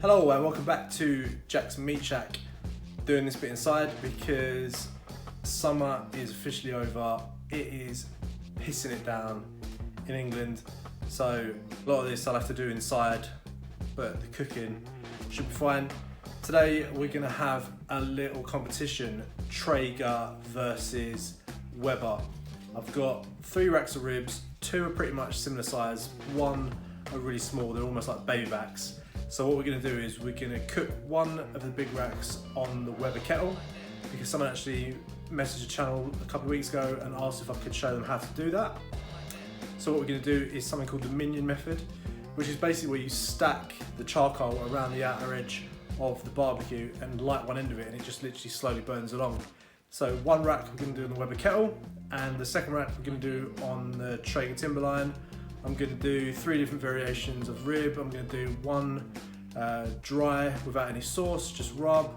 Hello and welcome back to Jack's Meat Shack. Doing this bit inside because summer is officially over. It is pissing it down in England, so a lot of this I'll have to do inside, but the cooking should be fine. Today we're going to have a little competition, Traeger versus Weber. I've got 3 racks of ribs, 2 are pretty much similar size, 1 are really small, they're almost like baby backs. So what we're going to do is we're going to cook one of the big racks on the Weber kettle, because someone actually messaged the channel a couple of weeks ago and asked if I could show them how to do that. So what we're going to do is something called the Minion Method, which is basically where you stack the charcoal around the outer edge of the barbecue and light one end of it, and it just literally slowly burns along. So one rack we're going to do on the Weber kettle, and the second rack we're going to do on the Traeger timberline. I'm going to do 3 different variations of rib. I'm going to do one dry without any sauce, just rub.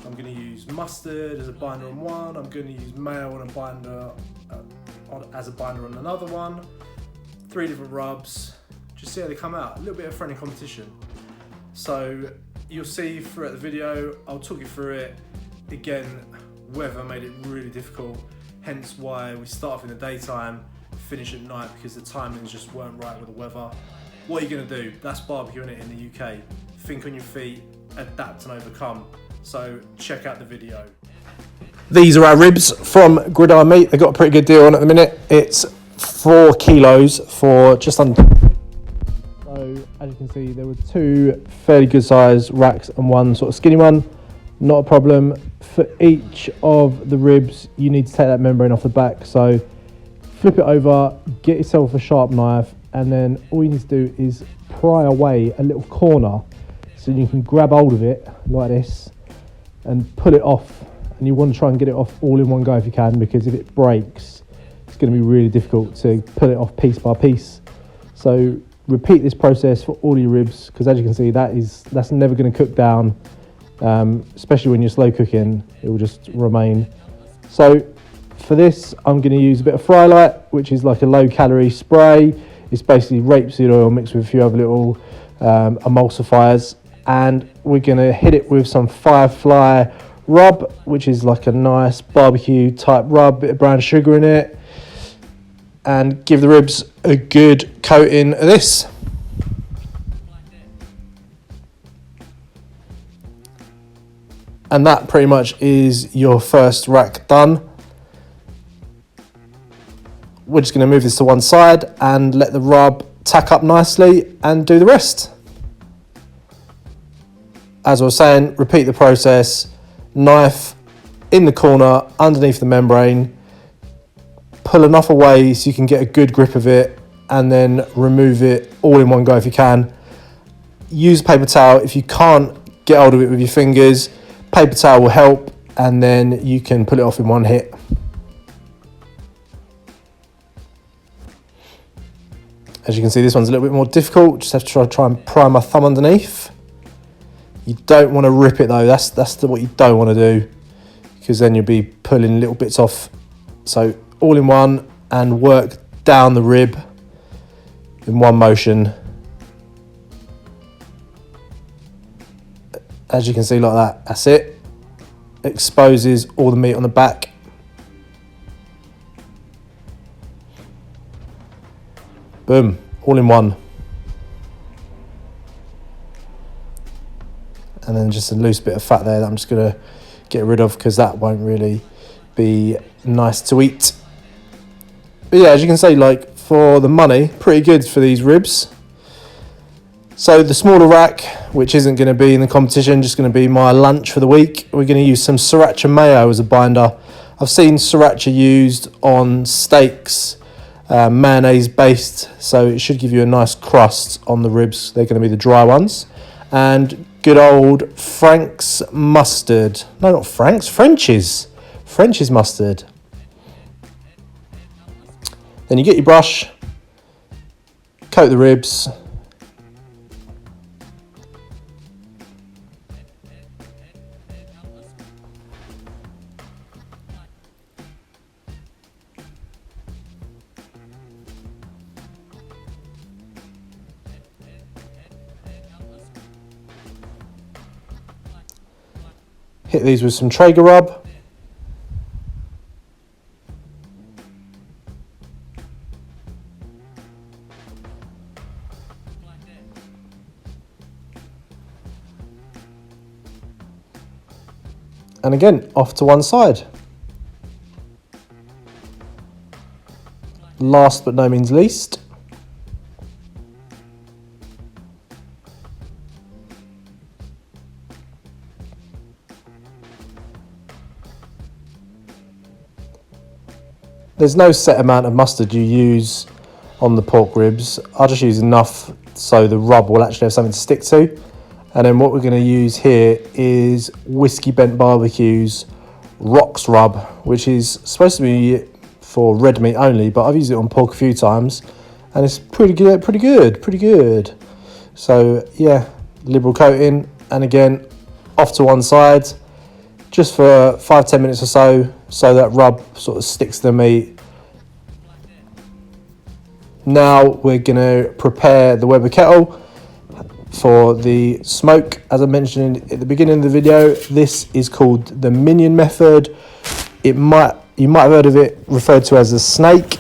I'm going to use mustard as a binder on one. I'm going to use mayo on a binder as a binder on another one. 3 different rubs. Just see how they come out. A little bit of friendly competition. So you'll see throughout the video, I'll talk you through it. Again, weather made it really difficult, hence why we start off in the daytime, finish at night, because the timings just weren't right with the weather. What are you going to do? That's barbecuing it in the UK. Think on your feet, adapt and overcome. So check out the video. These are our ribs from Gridiron Meat. They've got a pretty good deal on at the minute. It's 4 kilos for just under. So as you can see, there were 2 fairly good sized racks and 1 sort of skinny one. Not a problem. For each of the ribs, you need to take that membrane off the back. So flip it over, get yourself a sharp knife, and then all you need to do is pry away a little corner so you can grab hold of it like this and pull it off. And you want to try and get it off all in one go if you can, because if it breaks, it's going to be really difficult to pull it off piece by piece. So repeat this process for all your ribs, because as you can see, that's never going to cook down, especially when you're slow cooking. It will just remain. So for this, I'm going to use a bit of Fry Light, which is like a low-calorie spray. It's basically rapeseed oil mixed with a few other little emulsifiers, and we're going to hit it with some Firefly rub, which is like a nice barbecue type rub, bit of brown sugar in it, and give the ribs a good coating of this. And that pretty much is your first rack done. We're just going to move this to one side and let the rub tack up nicely and do the rest. As I was saying, repeat the process. Knife in the corner underneath the membrane. Pull enough away so you can get a good grip of it, and then remove it all in one go if you can. Use a paper towel. If you can't get hold of it with your fingers, paper towel will help, and then you can pull it off in one hit. As you can see, this one's a little bit more difficult. Just have to try and pry my thumb underneath. You don't want to rip it though. That's what you don't want to do, because then you'll be pulling little bits off. So all in one, and work down the rib in one motion. As you can see, like that. That's it. Exposes all the meat on the back. Boom, all in one. And then just a loose bit of fat there that I'm just going to get rid of, because that won't really be nice to eat. But yeah, as you can see, like for the money, pretty good for these ribs. So the smaller rack, which isn't going to be in the competition, just going to be my lunch for the week, we're going to use some sriracha mayo as a binder. I've seen sriracha used on steaks, mayonnaise based, so it should give you a nice crust on the ribs. They're going to be the dry ones. And good old Frank's mustard. No, not Frank's, French's mustard. Then you get your brush, coat the ribs. Hit these with some Traeger rub. And again, off to one side. Last but no means least, there's no set amount of mustard you use on the pork ribs. I'll just use enough so the rub will actually have something to stick to. And then what we're going to use here is Whiskey Bent Barbecue's Rocks Rub, which is supposed to be for red meat only, but I've used it on pork a few times and it's pretty good. So yeah, liberal coating, and again, off to one side, just for 5-10 minutes or so that rub sort of sticks to the meat. Now we're going to prepare the Weber kettle for the smoke. As I mentioned at the beginning of the video, this is called the Minion Method. You might have heard of it referred to as a snake,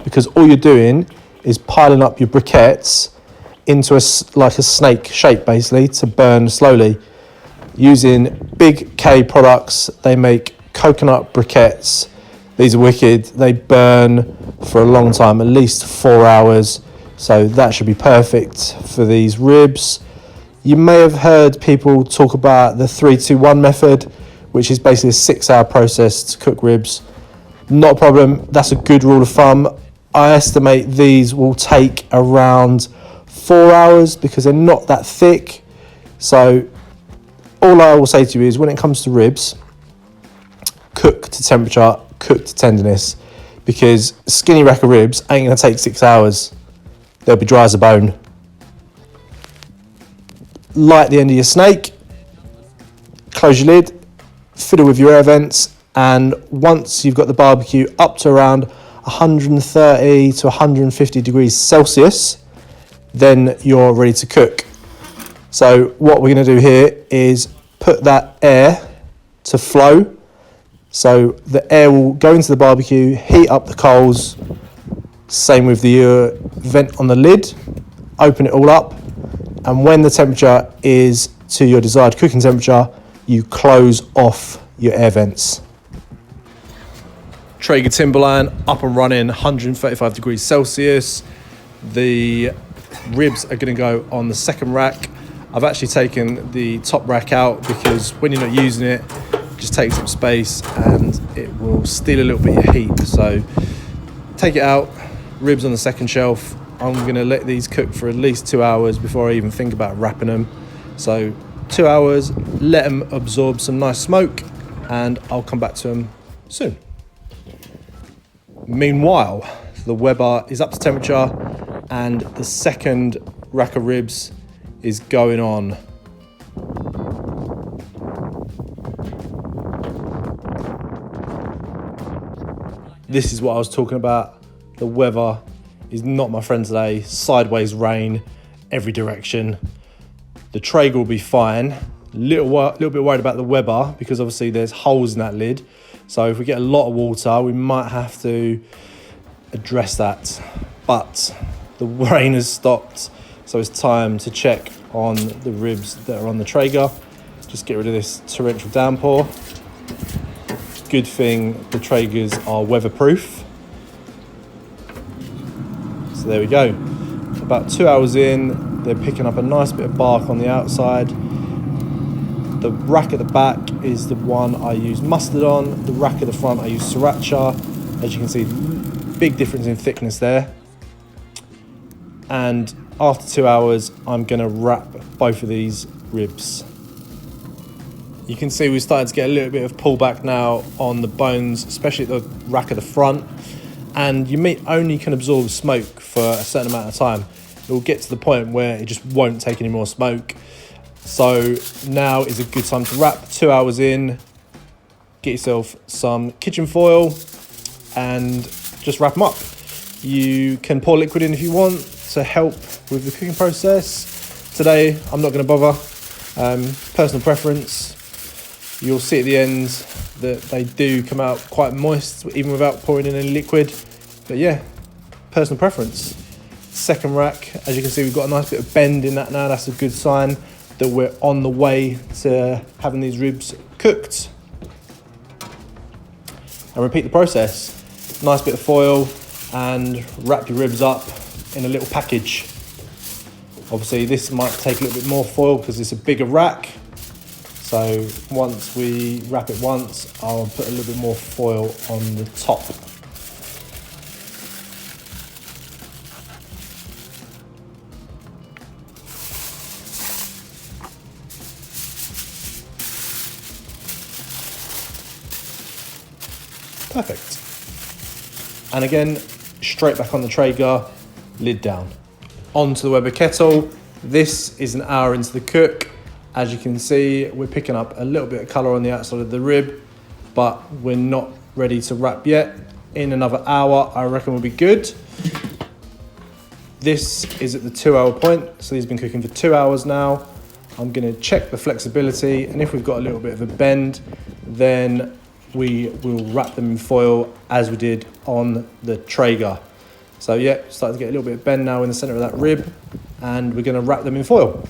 because all you're doing is piling up your briquettes into like a snake shape, basically, to burn slowly. Using Big K products, they make coconut briquettes. These are wicked. They burn for a long time, at least 4 hours. So that should be perfect for these ribs. You may have heard people talk about the 3-2-1 method, which is basically a 6-hour process to cook ribs. Not a problem. That's a good rule of thumb. I estimate these will take around 4 hours because they're not that thick. So all I will say to you is, when it comes to ribs, cook to temperature, cook to tenderness, because skinny rack of ribs ain't going to take 6 hours. They'll be dry as a bone. Light the end of your snake, close your lid, fiddle with your air vents, and once you've got the barbecue up to around 130 to 150 degrees Celsius, then you're ready to cook. So what we're going to do here is put that air to flow. So the air will go into the barbecue, heat up the coals. Same with the vent on the lid. Open it all up, and when the temperature is to your desired cooking temperature, you close off your air vents. Traeger timberline up and running, 135 degrees Celsius. The ribs are going to go on the second rack. I've actually taken the top rack out because when you're not using it, it just takes up space and it will steal a little bit of heat. So take it out, ribs on the second shelf. I'm going to let these cook for at least 2 hours before I even think about wrapping them. So 2 hours, let them absorb some nice smoke, and I'll come back to them soon. Meanwhile, the Weber is up to temperature and the second rack of ribs is going on. This is what I was talking about. The weather is not my friend today. Sideways rain, every direction. The Traeger will be fine. Little bit worried about the Weber because obviously there's holes in that lid. So if we get a lot of water, we might have to address that. But the rain has stopped, so it's time to check on the ribs that are on the Traeger. Just get rid of this torrential downpour. Good thing the Traegers are weatherproof. So there we go. About 2 hours in, they're picking up a nice bit of bark on the outside. The rack at the back is the one I use mustard on. The rack at the front I use sriracha. As you can see, big difference in thickness there. And after 2 hours, I'm gonna wrap both of these ribs. You can see we're starting to get a little bit of pullback now on the bones, especially at the rack at the front. And your meat only can absorb smoke for a certain amount of time. It will get to the point where it just won't take any more smoke. So now is a good time to wrap. 2 hours in, get yourself some kitchen foil and just wrap them up. You can pour liquid in if you want to help with the cooking process. Today, I'm not going to bother. Personal preference. You'll see at the ends that they do come out quite moist, even without pouring in any liquid. But yeah, personal preference. Second rack, as you can see, we've got a nice bit of bend in that now. That's a good sign that we're on the way to having these ribs cooked. And repeat the process. Nice bit of foil and wrap your ribs up in a little package. Obviously this might take a little bit more foil because it's a bigger rack. So once we wrap it once, I'll put a little bit more foil on the top. Perfect. And again, straight back on the Traeger, lid down. Onto the Weber kettle. This is an hour into the cook. As you can see, we're picking up a little bit of colour on the outside of the rib, but we're not ready to wrap yet. In another hour, I reckon we'll be good. This is at the 2 hour point, so these have been cooking for 2 hours now. I'm gonna check the flexibility, and if we've got a little bit of a bend, then we will wrap them in foil as we did on the Traeger. So yeah, starting to get a little bit of bend now in the center of that rib, and we're gonna wrap them in foil.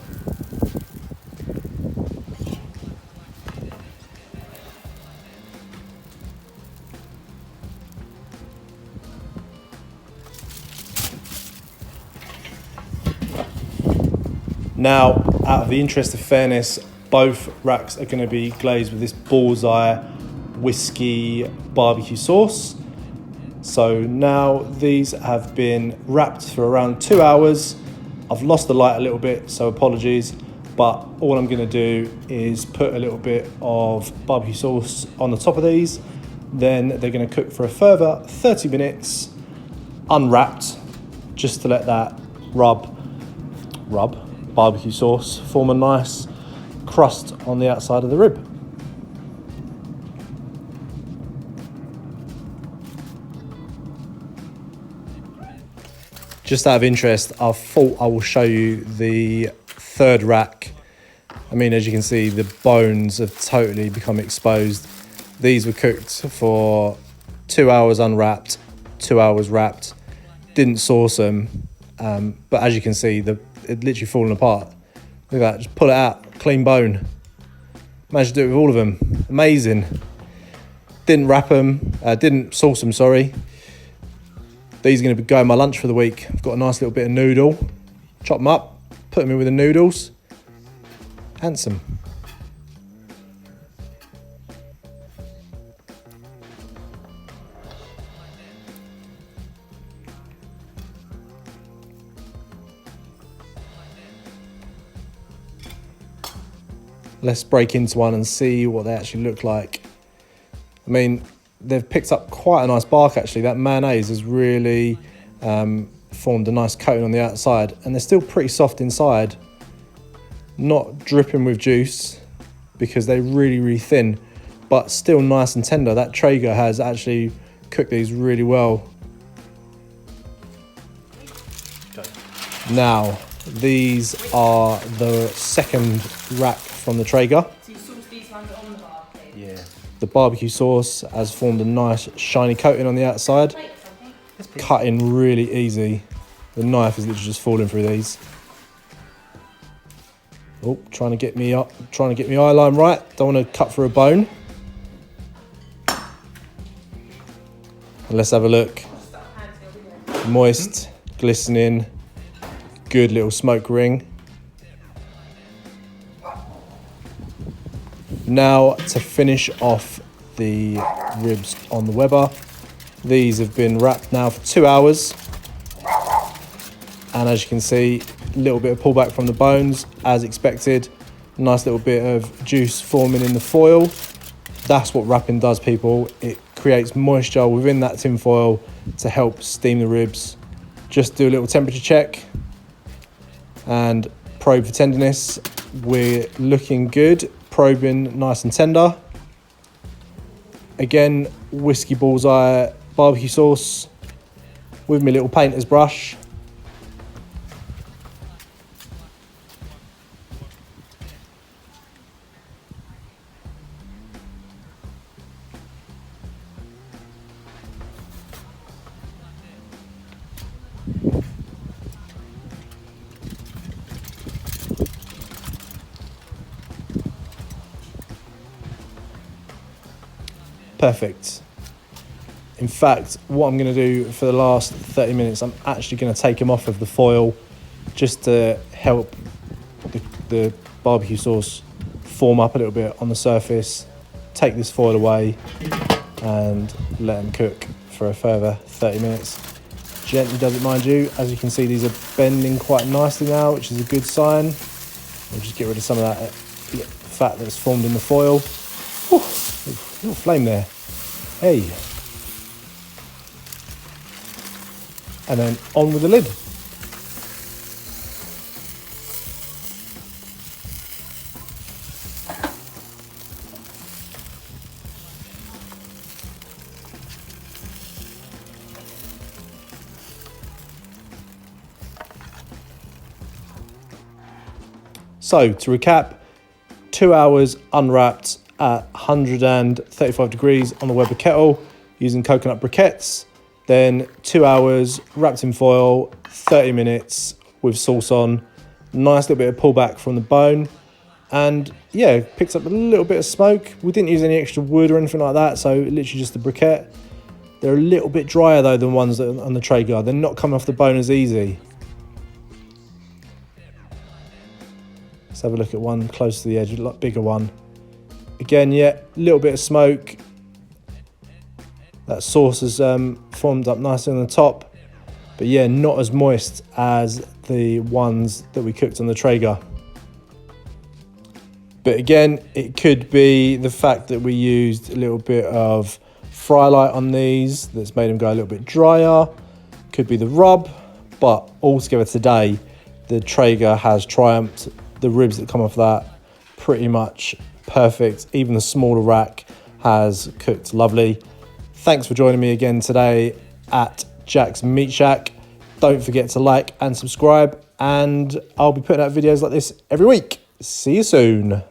Now, out of the interest of fairness, both racks are gonna be glazed with this bullseye whiskey barbecue sauce. So now these have been wrapped for around 2 hours. I've lost the light a little bit, so apologies, but all I'm gonna do is put a little bit of barbecue sauce on the top of these. Then they're gonna cook for a further 30 minutes, unwrapped, just to let that barbecue sauce form a nice crust on the outside of the rib. Just out of interest, I thought I will show you the third rack. I mean, as you can see, the bones have totally become exposed. These were cooked for 2 hours unwrapped, 2 hours wrapped. Didn't sauce them, but as you can see, it literally fallen apart. Look at that, just pull it out, clean bone. Managed to do it with all of them, amazing. Didn't wrap them, didn't sauce them, sorry. These are going to go in my lunch for the week. I've got a nice little bit of noodle. Chop them up, put them in with the noodles. Handsome. Let's break into one and see what they actually look like. I mean, they've picked up quite a nice bark actually. That mayonnaise has really formed a nice coating on the outside, and they're still pretty soft inside. Not dripping with juice because they're really, really thin, but still nice and tender. That Traeger has actually cooked these really well. Okay. Now, these are the second rack from the Traeger. So you sauce these ones on the barbecue? Yeah. The barbecue sauce has formed a nice shiny coating on the outside. Cutting really easy. The knife is literally just falling through these. Oh, trying to get me up, trying to get my eye line right. Don't want to cut through a bone. And let's have a look. Moist, glistening, good little smoke ring. Now to finish off the ribs on the Weber. These have been wrapped now for 2 hours. And as you can see, a little bit of pullback from the bones as expected. Nice little bit of juice forming in the foil. That's what wrapping does, people. It creates moisture within that tin foil to help steam the ribs. Just do a little temperature check and probe for tenderness. We're looking good. Probing nice and tender. Again, whiskey bullseye barbecue sauce with my little painter's brush. perfect. In fact, what I'm going to do for the last 30 minutes, I'm actually going to take them off of the foil just to help the barbecue sauce form up a little bit on the surface. Take this foil away and let them cook for a further 30 minutes. Gently does it, mind you. As you can see, these are bending quite nicely now, which is a good sign. We'll just get rid of some of that fat that's formed in the foil. Whew, little flame there. Hey. And then on with the lid. So to recap, 2 hours unwrapped at 135 degrees on the Weber kettle using coconut briquettes. Then 2 hours wrapped in foil, 30 minutes with sauce on. Nice little bit of pullback from the bone. And yeah, picks up a little bit of smoke. We didn't use any extra wood or anything like that, so literally just the briquette. They're a little bit drier though than ones that are on the Traeger. They're not coming off the bone as easy. Let's have a look at one close to the edge, a lot bigger one. Again, yeah, a little bit of smoke. That sauce has formed up nicely on the top. But yeah, not as moist as the ones that we cooked on the Traeger. But again, it could be the fact that we used a little bit of fry light on these that's made them go a little bit drier. Could be the rub, but altogether today, the Traeger has triumphed. The ribs that come off that, pretty much perfect. Even the smaller rack has cooked lovely. Thanks for joining me again today at Jack's Meat Shack. Don't forget to like and subscribe, and I'll be putting out videos like this every week. See you soon.